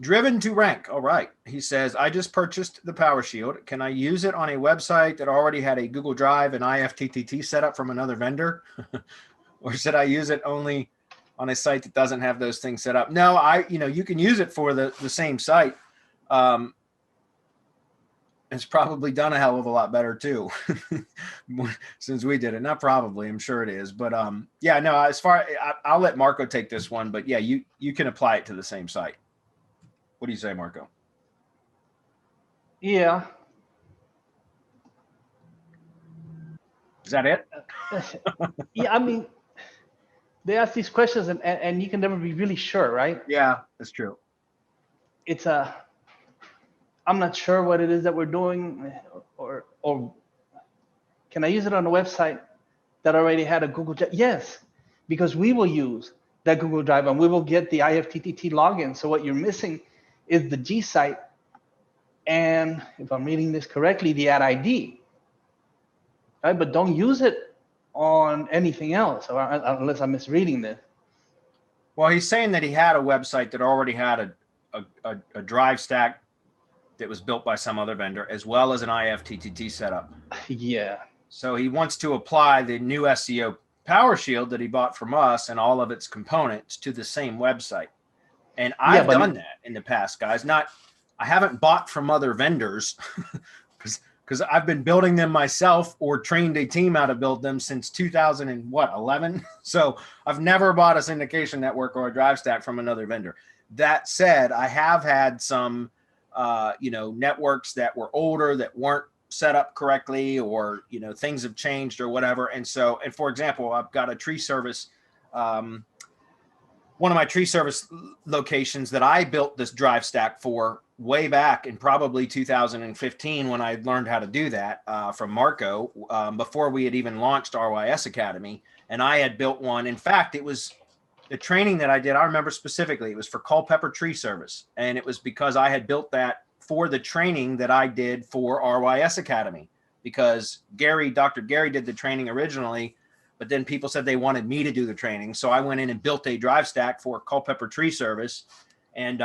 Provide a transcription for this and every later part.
Driven to rank. All right. He says, I just purchased the PowerShield. Can I use it on a website that already had a Google Drive and IFTTT set up from another vendor? Or should I use it only on a site that doesn't have those things set up? No, you can use it for the same site. It's probably done a hell of a lot better too, since we did it. Not probably, I'm sure it is. But yeah, no, I'll let Marco take this one. But yeah, you can apply it to the same site. What do you say, Marco? Yeah. Is that it? Yeah, I mean, they ask these questions and you can never be really sure, right? Yeah, that's true. I'm not sure what it is that we're doing, or can I use it on a website that already had a Google Drive? Yes, because we will use that Google Drive and we will get the IFTTT login. So what you're missing is the G site, and if I'm reading this correctly, the ad ID, right? But don't use it on anything else, unless I'm misreading this. Well, he's saying that he had a website that already had a drive stack that was built by some other vendor, as well as an IFTTT setup. Yeah. So he wants to apply the new SEO PowerShield that he bought from us and all of its components to the same website. And I've done that in the past, guys. I haven't bought from other vendors because I've been building them myself or trained a team how to build them since 2011. So I've never bought a syndication network or a drive stack from another vendor. That said, I have had some networks that were older that weren't set up correctly, or things have changed or whatever. And for example, I've got a tree service, one of my tree service locations that I built this drive stack for way back in probably 2015 when I learned how to do that from Marco, before we had even launched RYS Academy. And I had built one. In fact, it was the training that I did. I remember specifically, it was for Culpeper Tree Service. And it was because I had built that for the training that I did for RYS Academy, because Dr. Gary did the training originally, but then people said they wanted me to do the training. So I went in and built a drive stack for Culpeper Tree Service. And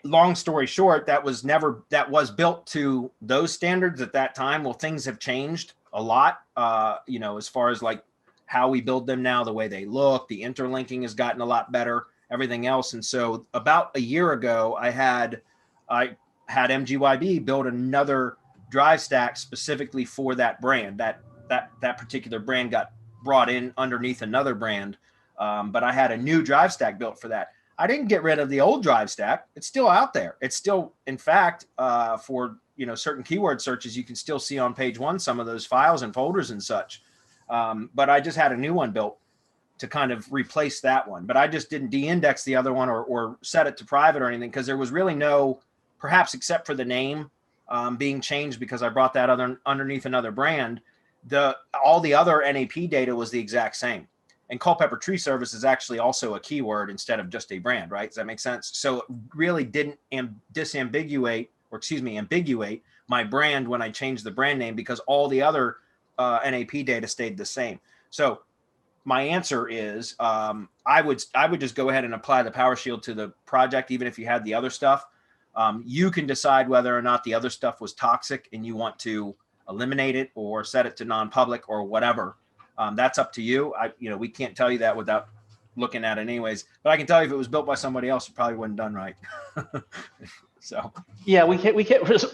long story short, that was built to those standards at that time. Well, things have changed a lot, as far as like how we build them now, the way they look, the interlinking has gotten a lot better, everything else. And so about a year ago, I had MGYB build another drive stack specifically for that brand. That particular brand got brought in underneath another brand, but I had a new drive stack built for that. I didn't get rid of the old drive stack. It's still out there. It's still, in fact, for certain keyword searches, you can still see on page one some of those files and folders and such. But I just had a new one built to kind of replace that one. But I just didn't de-index the other one or set it to private or anything, because there was really no, perhaps except for the name being changed because I brought that underneath another brand. All the other NAP data was the exact same. And Culpeper Tree Service is actually also a keyword instead of just a brand, right? Does that make sense? So it really didn't ambiguate my brand when I changed the brand name, because all the other NAP data stayed the same. So my answer is I would just go ahead and apply the PowerShield to the project, even if you had the other stuff. You can decide whether or not the other stuff was toxic and you want to eliminate it or set it to non-public or whatever. That's up to you. We can't tell you that without looking at it anyways, but I can tell you if it was built by somebody else, it probably wasn't done right. So yeah, we can't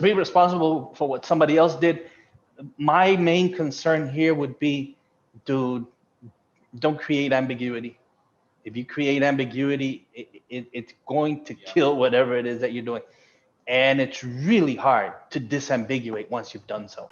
be responsible for what somebody else did. My main concern here would be, dude, don't create ambiguity. If you create ambiguity, it's going to kill whatever it is that you're doing. And it's really hard to disambiguate once you've done so.